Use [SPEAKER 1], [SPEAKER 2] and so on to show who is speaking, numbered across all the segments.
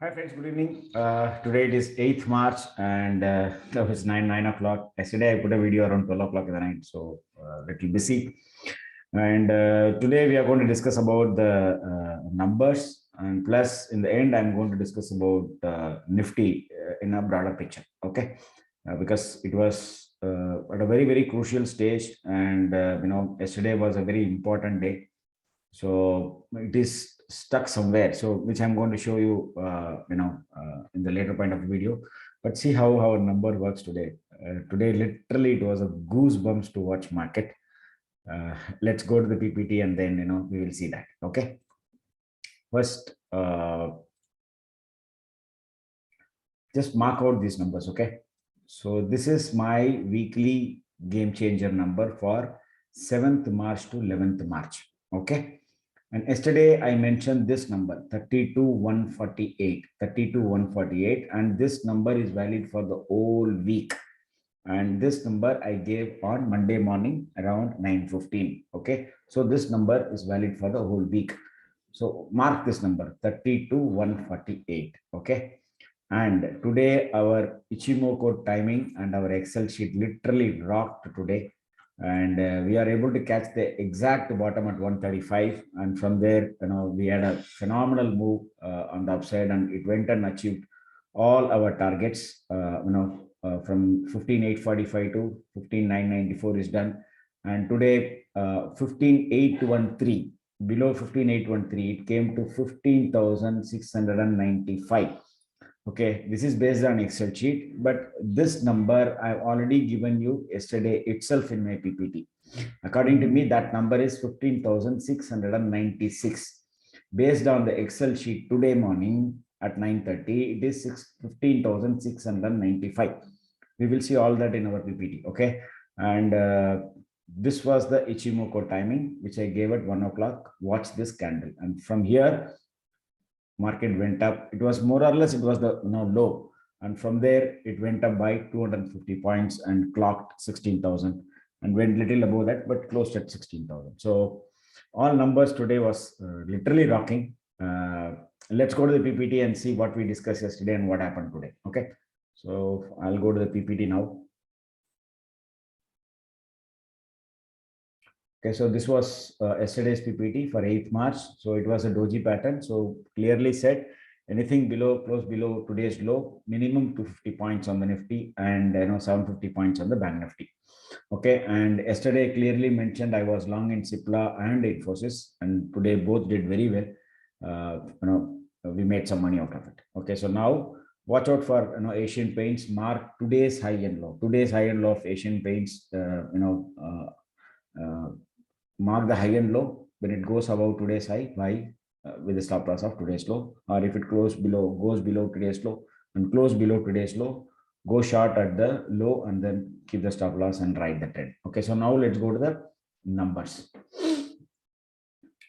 [SPEAKER 1] Hi friends, good evening. Today it is 8th March and now it's 9 o'clock. Yesterday I put a video around 12 o'clock in the night, so little busy. And today we are going to discuss about the numbers, and plus in the end I'm going to discuss about Nifty in a broader picture. Okay, because it was at a very crucial stage, and yesterday was a very important day, so it is stuck somewhere, so which I'm going to show you in the later point of the video. But see how our number works today. Today literally it was a goosebumps to watch market. Let's go to the PPT and then we will see that. Okay, first just mark out these numbers. Okay, so this is my weekly game changer number for 7th March to 11th March. Okay, and yesterday I mentioned this number 32,148, 32,148, and this number is valid for the whole week. And this number I gave on Monday morning around 9:15. Okay, so this number is valid for the whole week. So mark this number 32,148. Okay, and today our Ichimoku timing and our Excel sheet literally rocked today, and we are able to catch the exact bottom at 135, and from there we had a phenomenal move on the upside, and it went and achieved all our targets. From 15,845 to 15,994 is done, and today 15,813, below 15,813 it came to 15,695. Okay, this is based on Excel sheet, but this number I've already given you yesterday itself in my PPT. According to me, that number is 15,696. Based on the Excel sheet today morning at 9:30, it is 15,695. We will see all that in our PPT. Okay, and this was the Ichimoku timing, which I gave at 1 o'clock. Watch this candle, and from here market went up. It was more or less, it was the low, and from there it went up by 250 points and clocked 16,000 and went little above that, but closed at 16,000. So all numbers today was literally rocking. Let's go to the PPT and see what we discussed yesterday and what happened today. Okay, so I'll go to the PPT now. Okay, so this was yesterday's PPT for 8th March. So it was a doji pattern. So clearly said, anything below, close below today's low, minimum 250 points on the Nifty, and 750 points on the Bank Nifty. Okay, and yesterday clearly mentioned I was long in Cipla and Infosys, and today both did very well. We made some money out of it. Okay, so now watch out for Asian Paints. Mark today's high and low. Today's high and low of Asian Paints. Mark the high and low. When it goes above today's high, buy with the stop loss of today's low, or if it goes below today's low and close below today's low, go short at the low and then keep the stop loss and ride the trend. Okay, so now let's go to the numbers.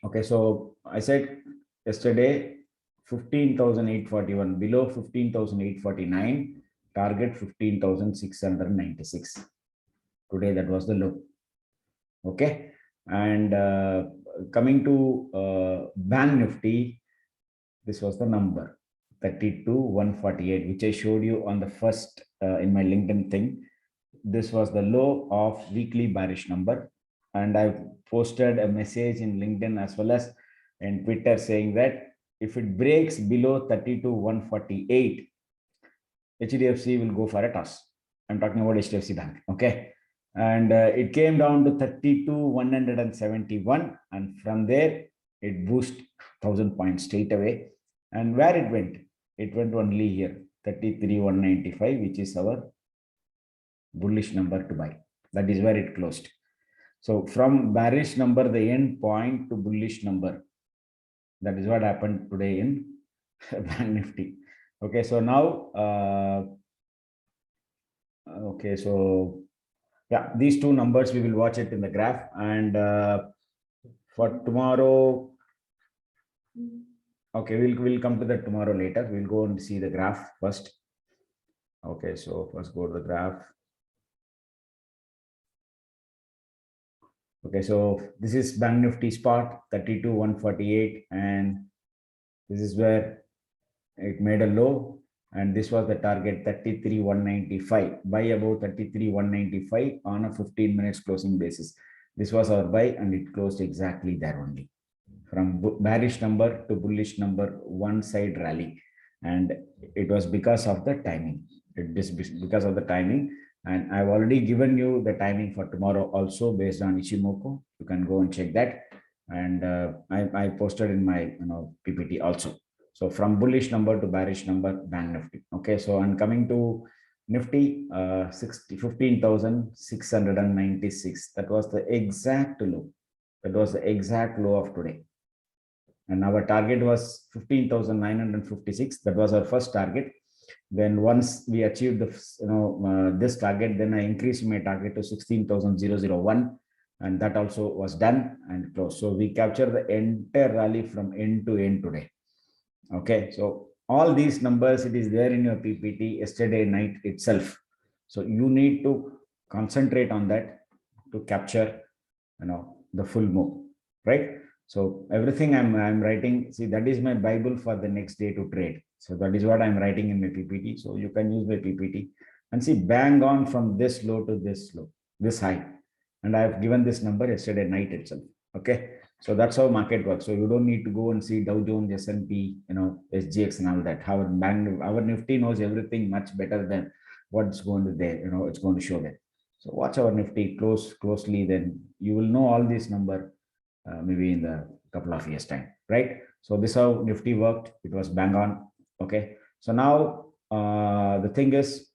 [SPEAKER 1] Okay, so I said yesterday 15,841, below 15,849, target 15,696. Today that was the low. Okay, and coming to Bank Nifty, this was the number 32,148, which I showed you on the first in my LinkedIn thing. This was the low of weekly bearish number, and I've posted a message in LinkedIn as well as in Twitter saying that if it breaks below 32,148, HDFC will go for a toss. I'm talking about HDFC Bank. Okay, and it came down to 32,171, and from there it boosted 1,000 points straight away. And where it went only here, 33,195, which is our bullish number to buy. That is where it closed. So from bearish number, the end point, to bullish number, that is what happened today in Bank Nifty. Okay, so now okay, so yeah, these two numbers we will watch it in the graph, and for tomorrow, okay, we'll come to that tomorrow later. We'll go and see the graph first. Okay, so first go to the graph. Okay, so this is Bank Nifty spot 32,148, and this is where it made a low, and this was the target 33,195. Buy about 33,195 on a 15 minutes closing basis. This was our buy, and it closed exactly there only. From bearish number to bullish number, one side rally, and it was because of the timing. It is because of the timing, and I've already given you the timing for tomorrow also based on Ichimoku. You can go and check that, and I posted in my PPT also. So from bullish number to bearish number, Bank Nifty. Okay, so I'm coming to Nifty, 15,696. That was the exact low. That was the exact low of today. And our target was 15,956. That was our first target. Then once we achieved this target, then I increased my target to 16,001, and that also was done and closed. So we captured the entire rally from end to end today. Okay, so all these numbers, it is there in your PPT yesterday night itself. So you need to concentrate on that to capture the full move, right? So everything I'm writing, see, that is my Bible for the next day to trade. So that is what I'm writing in my PPT. So you can use my PPT and see, bang on from this low to this low, this high. And I've given this number yesterday night itself. Okay. So that's how market works. So you don't need to go and see Dow Jones, S&P, SGX and all that. Our Nifty knows everything much better than what's going to there, it's going to show there. So watch our Nifty closely, then you will know all these number maybe in the couple of years time, right? So this is how Nifty worked. It was bang on. Okay. So now the thing is,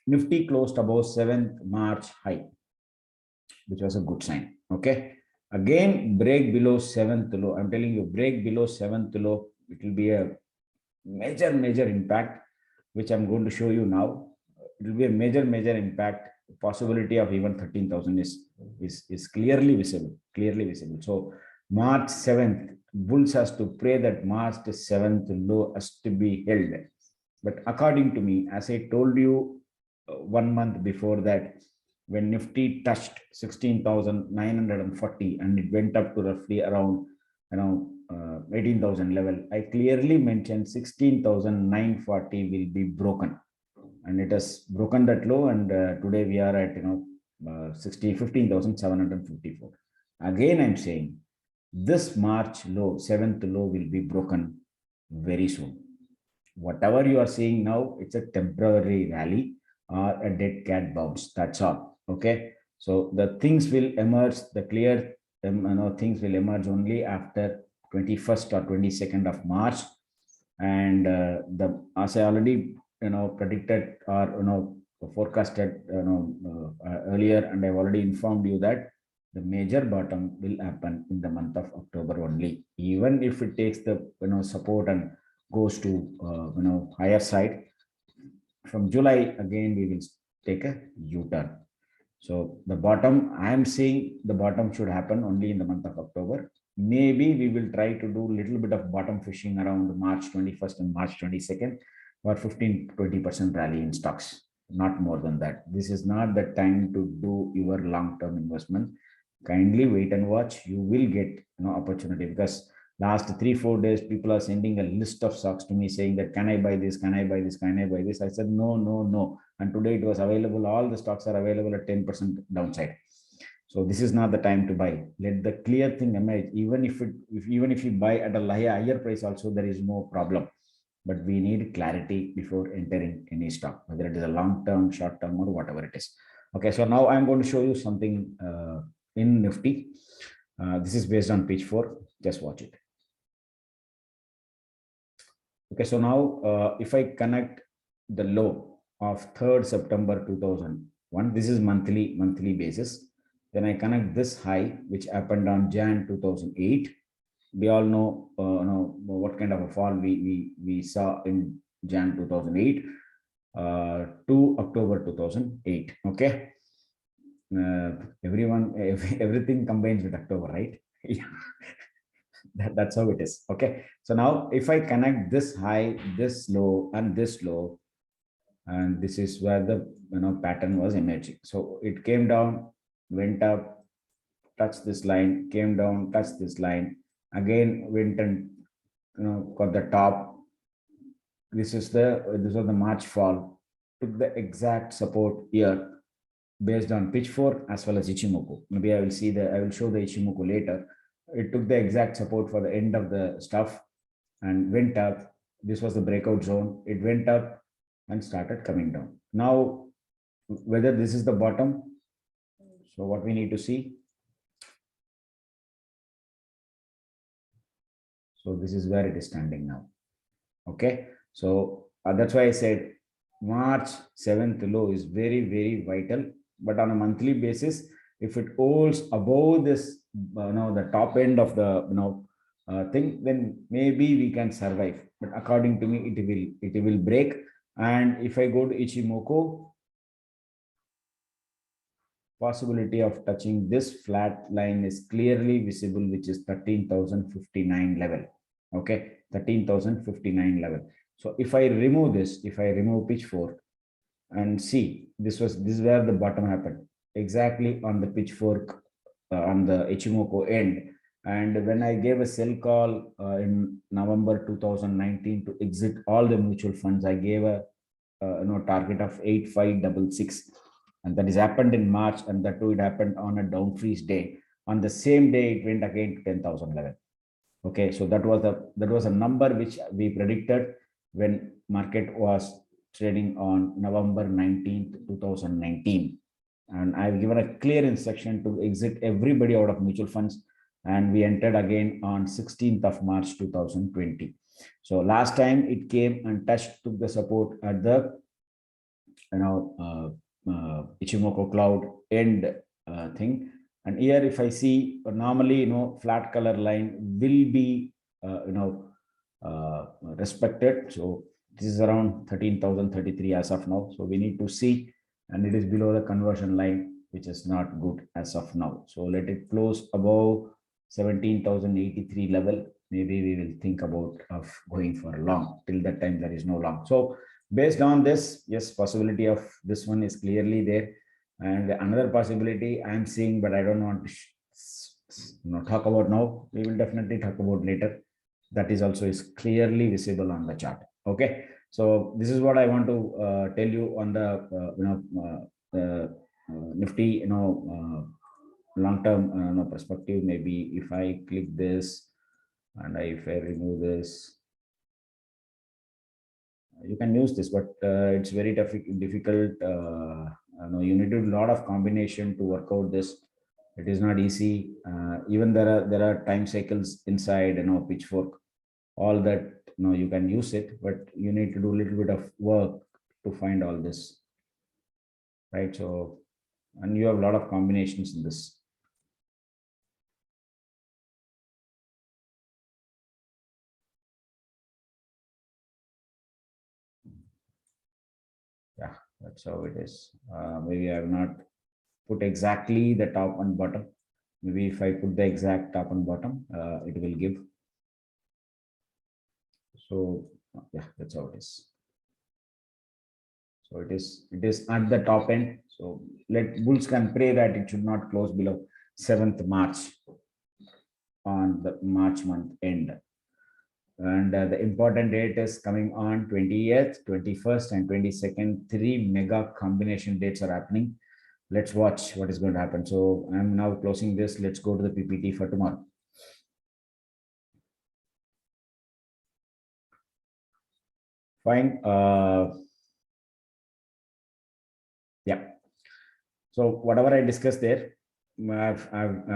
[SPEAKER 1] Nifty closed above 7th March high, which was a good sign. Okay. Again, break below 7th low. I'm telling you, break below 7th low, it will be a major impact, which I'm going to show you now. It will be a major impact. Possibility of even 13,000 is clearly visible. So March 7th, bulls has to pray that March 7th low has to be held. But according to me, as I told you 1 month before that, when Nifty touched 16,940 and it went up to roughly around 18,000 level, I clearly mentioned 16,940 will be broken, and it has broken that low, and today we are at 15,754. Again, I'm saying this March low, 7th low, will be broken very soon. Whatever you are seeing now, it's a temporary rally or a dead cat bounce. That's all. Okay. So the things will emerge, the clear things will emerge only after 21st or 22nd of March. And as I already predicted or forecasted earlier, and I've already informed you that the major bottom will happen in the month of October only, even if it takes the support and goes to higher side. From July again we will take a U-turn. So the bottom, I am seeing the bottom should happen only in the month of October. Maybe we will try to do a little bit of bottom fishing around March 21st and March 22nd, or 15-20% rally in stocks, not more than that. This is not the time to do your long-term investment. Kindly wait and watch. You will get opportunity, because last 3-4 days people are sending a list of stocks to me saying that, can I buy this, can I buy this, can I buy this? I said no. And today it was available, all the stocks are available at 10% downside. So this is not the time to buy. Let the clear thing emerge. Even if you buy at a higher price also, there is no problem, but we need clarity before entering any stock, whether it is a long term, short term, or whatever it is. Okay, so now I'm going to show you something in Nifty. This is based on page 4. Just watch it. Okay, so now if I connect the low of 3rd September 2001, this is monthly basis. Then I connect this high, which happened on Jan 2008. We all know what kind of a fall we saw in Jan 2008 to October 2008. Okay, everything combines with October, right? That's how it is. Okay, so now if I connect this high, this low, and this low, and this is where the pattern was emerging. So it came down, went up, touched this line, came down, touched this line, again went and got the top, this was the March fall, took the exact support here based on Pitchfork as well as Ichimoku. Maybe I will show the Ichimoku later. It took the exact support for the end of the stuff and went up. This was the breakout zone. It went up and started coming down. Now, whether this is the bottom, so what we need to see. So this is where it is standing now. Okay. So that's why I said March 7th low is very, very vital. But on a monthly basis, if it holds above this, the top end of the, thing, then maybe we can survive. But according to me, it will break. And if I go to Ichimoku, possibility of touching this flat line is clearly visible, which is 13,059 level. Okay, 13,059 level. So if I remove Pitchfork and see, this is where the bottom happened, exactly on the Pitchfork, on the Ichimoku end. And when I gave a sell call in November 2019 to exit all the mutual funds, I gave a target of 8566, and that is happened in March, and that too it happened on a down freeze day. On the same day, it went again to 10,000 level. Okay, so that was a number which we predicted when market was trading on November 19th, 2019. And I've given a clear instruction to exit everybody out of mutual funds. And we entered again on 16th of March, 2020. So last time it came and took the support at the, Ichimoku cloud end thing. And here, if I see, normally, flat color line will be, respected. So this is around 13,033 as of now. So we need to see, and it is below the conversion line, which is not good as of now. So let it close above 17,083 level. Maybe we will think about of going for a long. Till that time, there is no long. So based on this, yes, possibility of this one is clearly there. And another possibility I'm seeing, but I don't want to talk about now. We will definitely talk about later. That is also is clearly visible on the chart. Okay, so this is what I want to tell you on the Nifty, long-term perspective. Maybe if I click this and if I remove this, you can use this, but it's very difficult. You need to do a lot of combination to work out this. It is not easy. Even there are time cycles inside, Pitchfork. All that, you can use it, but you need to do a little bit of work to find all this, right? So, and you have a lot of combinations in this. Yeah, that's how it is. Maybe I have not put exactly the top and bottom. Maybe if I put the exact top and bottom, it will give. So yeah, that's how it is. So it is at the top end. So let bulls can pray that it should not close below 7th March on the March month end. And the important date is coming on 20th, 21st, and 22nd. 3 mega combination dates are happening. Let's watch what is going to happen. So I'm now closing this. Let's go to the PPT for tomorrow. Fine. Yeah. So whatever I discussed there, I've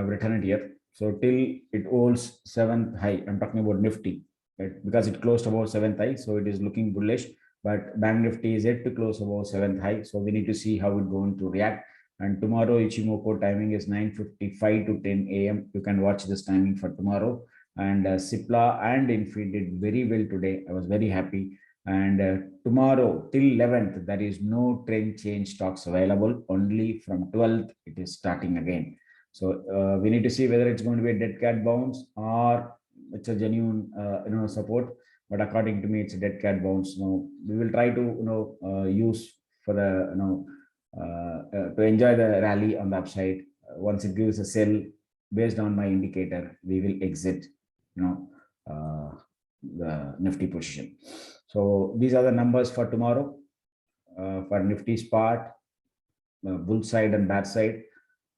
[SPEAKER 1] written it here. So till it holds 7th high, I'm talking about Nifty, right? Because it closed above 7th high, so it is looking bullish. But Bank Nifty is yet to close above 7th high, so we need to see how it's going to react. And tomorrow Ichimoku timing is 9:55 to 10 a.m. You can watch this timing for tomorrow. And Cipla and Infi did very well today. I was very happy. And tomorrow till 11th, there is no trend change stocks available. Only from 12th, it is starting again. So we need to see whether it's going to be a dead cat bounce or it's a genuine, support. But according to me, it's a dead cat bounce. No, we will try to, use for the, to enjoy the rally on the upside. Once it gives a sell based on my indicator, we will exit, the Nifty position. So these are the numbers for tomorrow. For Nifty spot, bull side and bear side.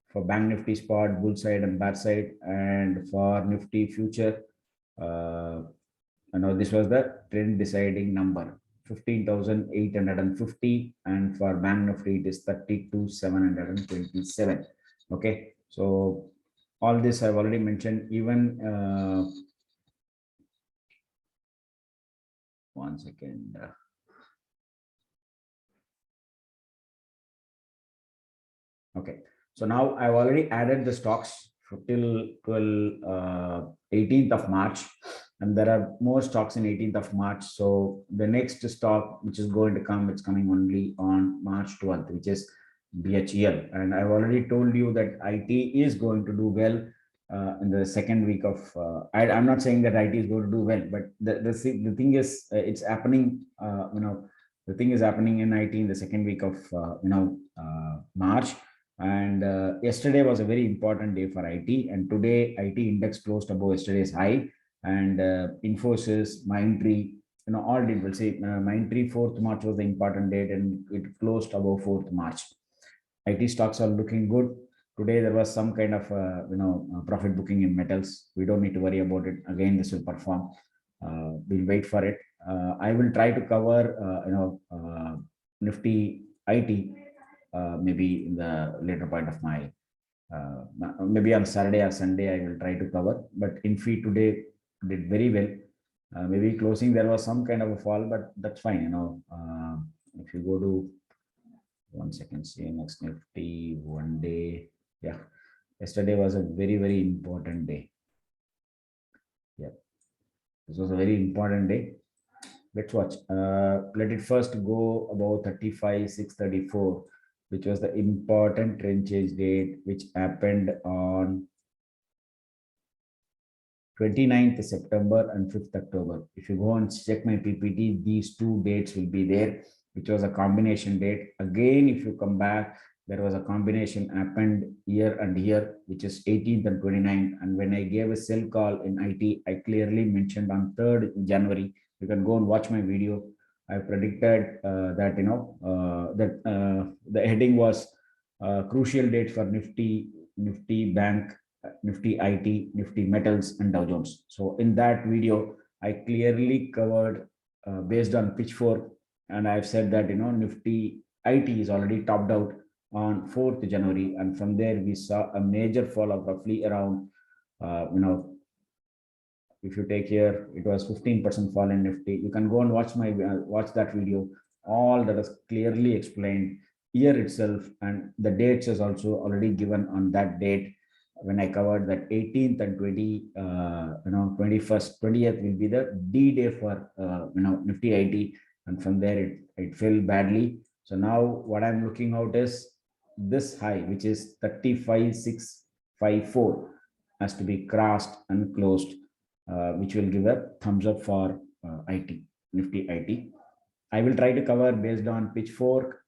[SPEAKER 1] For Bank Nifty spot, bull side and bear side. And for Nifty future, this was the trend deciding number, 15,850, and for Bank Nifty it is 32,727. Okay, so all this I've already mentioned. Even one second. Okay, so now I've already added the stocks till 18th of March, and there are more stocks in 18th of March. So the next stock which is going to come, it's coming only on March 12th, which is BHEL. And I've already told you that IT is going to do well in the second week of. I'm not saying that IT is going to do well, but the thing is, it's happening. The thing is happening in IT in the second week of March. And yesterday was a very important day for IT, and today IT index closed above yesterday's high. And Infosys, Mindtree, all did well. Say Mindtree 4th March was the important date, and it closed above 4th March. IT stocks are looking good. Today there was some kind of profit booking in metals. We don't need to worry about it. Again, this will perform. We'll wait for it. I will try to cover Nifty IT. Maybe in the later point of my maybe on Saturday or Sunday I will try to cover. But Infi today did very well. Maybe closing there was some kind of a fall, but that's fine. If you go to 1 second, see next Nifty 1 day. Yeah, yesterday was a very, very important day. Yeah, this was a very important day. Let's watch. Let it first go about 35,634. Which was the important trend change date, which happened on 29th September and 5th October. If you go and check my PPT, these two dates will be there, which was a combination date. Again, if you come back, there was a combination happened year and year, which is 18th and 29th. And when I gave a sell call in IT, I clearly mentioned on 3rd January. You can go and watch my video. I predicted that the heading was crucial date for Nifty, Nifty Bank, Nifty IT, Nifty Metals, and Dow Jones. So in that video, I clearly covered based on Pitchfork, and I've said that Nifty IT is already topped out on 4th January, and from there we saw a major fall of roughly around if you take here, it was 15% fall in Nifty. You can go and watch that video. All that is clearly explained here itself, and the dates is also already given on that date. When I covered that 18th and 21st, 20th will be the D day for Nifty IT, and from there it fell badly. So now what I'm looking out is this high, which is 35,654, has to be crossed and closed. Which will give a thumbs up for IT, Nifty IT. I will try to cover based on Pitchfork,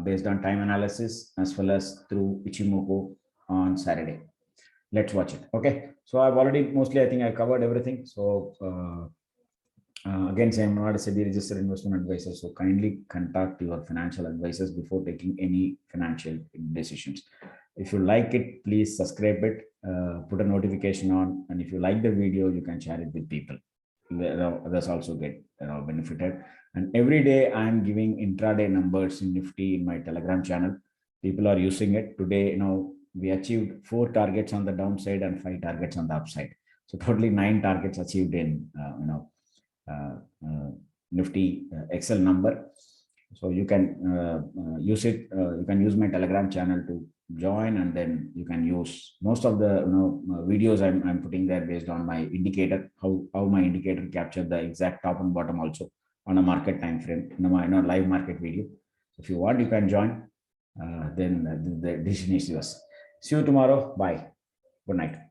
[SPEAKER 1] based on time analysis, as well as through Ichimoku on Saturday. Let's watch it. Okay. So I've already mostly, I think I covered everything. So again, say I'm not a SEBI registered investment advisor. So kindly contact your financial advisors before taking any financial decisions. If you like it, please subscribe it, put a notification on, and if you like the video, you can share it with people. Others also get benefited. And every day I'm giving intraday numbers in Nifty in my Telegram channel. People are using it. Today, we achieved 4 targets on the downside and 5 targets on the upside. So totally 9 targets achieved in Nifty Excel number. So you can use it. You can use my Telegram channel to join, and then you can use most of the videos I'm putting there based on my indicator, how my indicator captured the exact top and bottom also on a market time frame in a live market video. If you want, you can join. Then the decision is yours. See you tomorrow. Bye. Good night.